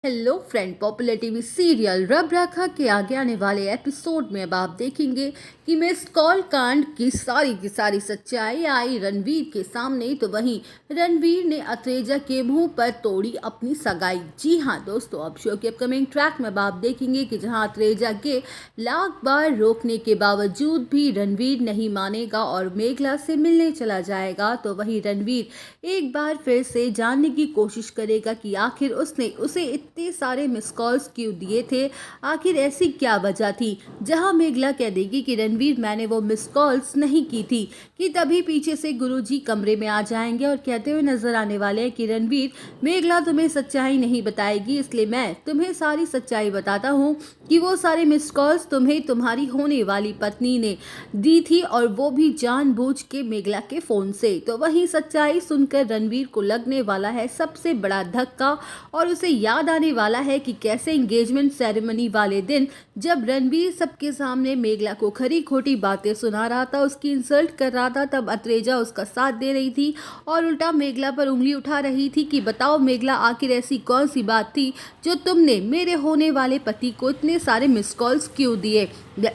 Hello friend, popular TV serial रब राखा के आगे आने वाले एपिसोड में अब आप देखेंगे कि मिस्ड कॉल कांड की सारी सच्चाई आई रणवीर के सामने। तो वहीं रणवीर ने अत्रेजा के मुंह पर तोड़ी अपनी सगाई। जी हाँ दोस्तों, अब शो के अपकमिंग ट्रैक में अब आप देखेंगे कि जहां अत्रेजा के लाख बार रोकने के बावजूद भी रणवीर नहीं मानेगा और मेघला से मिलने चला जाएगा, तो वहीं रणवीर एक बार फिर से जानने की कोशिश करेगा कि आखिर उसने उसे इतने सारे मिस कॉल्स क्यों दिए थे, आखिर ऐसी क्या वजह थी। जहां मेघला कह देगी कि रणवीर मैंने वो मिस कॉल्स नहीं की थी, कि तभी पीछे से गुरुजी कमरे में आ जाएंगे और कहते हुए नजर आने वाले हैं कि रणवीर, मेघला तुम्हें सच्चाई नहीं बताएगी, इसलिए मैं तुम्हें सारी सच्चाई बताता हूँ कि वो सारे मिस कॉल्स तुम्हें तुम्हारी होने वाली पत्नी ने दी थी, और वो भी जानबूझ के मेघला के फोन से। तो वही सच्चाई सुनकर रणवीर को लगने वाला है सबसे बड़ा धक्का, और उसे याद आने वाला है कि कैसे एंगेजमेंट सेरेमनी वाले दिन जब रणवीर सबके सामने मेघला को खरी खोटी बातें सुना रहा था, उसकी इंसल्ट कर रहा था, तब अत्रेजा उसका साथ दे रही थी और उल्टा मेघला पर उंगली उठा रही थी कि बताओ मेघला, आखिर ऐसी कौन सी बात थी जो तुमने मेरे होने वाले पति को इतने सारे मिस कॉल्स क्यों दिए।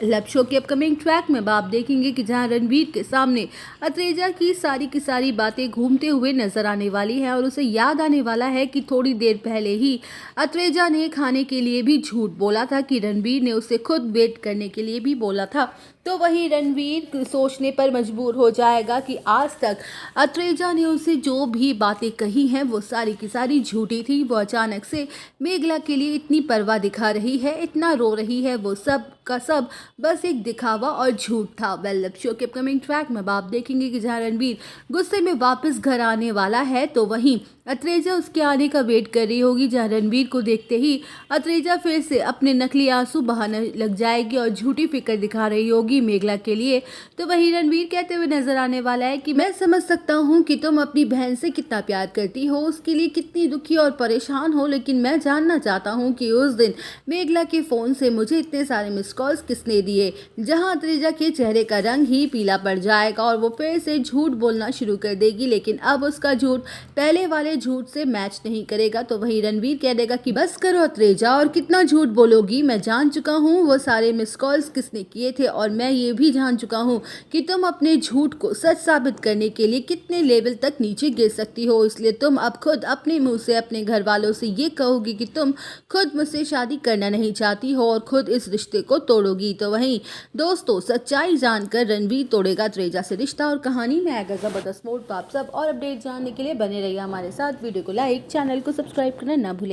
लब शो के अपकमिंग ट्रैक में आप देखेंगे कि जहां रणवीर के सामने अत्रेजा की सारी बातें घूमते हुए नजर आने वाली है, और उसे याद आने वाला है कि थोड़ी देर पहले ही अत्रेजा ने खाने के लिए भी झूठ बोला था, कि रणवीर ने उसे खुद वेट करने के लिए भी बोला था। तो वही रणवीर सोचने पर मजबूर हो जाएगा कि आज तक अत्रेजा ने उसे जो भी बातें कही हैं वो सारी की सारी झूठी थी। वो अचानक से मेघला के लिए इतनी परवाह दिखा रही है, इतना रो रही है, वो सब का सब बस एक दिखावा और झूठ था। वेल, अब शो के अपकमिंग ट्रैक में आप देखेंगे कि जहां रणवीर गुस्से में वापस घर आने वाला है, तो वहीं अत्रेजा उसके आने का वेट कर रही होगी। जहां रणवीर को देखते ही अत्रेजा फिर से अपने नकली आंसू बहाने लग जाएगी और झूठी फिक्र दिखा रही होगी मेघला के लिए। तो वहीं रणवीर कहते हुए नजर आने वाला है कि मैं समझ सकता हूँ कि तुम अपनी बहन से कितना प्यार करती हो, उसके लिए कितनी दुखी और परेशान हो, लेकिन मैं जानना चाहता हूँ कि उस दिन मेघला के फोन से मुझे इतने सारे मिस कॉल्स किसने दिए। जहां अत्रेजा के चेहरे का रंग ही पीला पड़ जाएगा और वो फिर से झूठ बोलना शुरू कर देगी, लेकिन अब उसका झूठ पहले वाले झूठ से मैच नहीं करेगा। तो वही रणवीर कह देगा कि बस करो अत्रेजा, और कितना झूठ बोलोगी, मैं जान चुका हूँ वो सारे मिस कॉल्स किसने किए थे, और मैं ये भी जान चुका हूँ कि तुम अपने झूठ को सच साबित करने के लिए कितने लेवल तक नीचे गिर सकती हो। इसलिए तुम अब खुद अपने मुंह से अपने घर वालों से ये कहोगी कि तुम खुद मुझसे शादी करना नहीं चाहती हो और खुद इस रिश्ते को तोड़ोगी। तो वहीं दोस्तों, सच्चाई जानकर रणवीर तोड़ेगा अत्रेजा से रिश्ता, और कहानी में आएगा जबरदस्त मोड़। तो आप सब और अपडेट जानने के लिए बने रहिए हमारे साथ। वीडियो को लाइक, चैनल को सब्सक्राइब करना ना भूलें।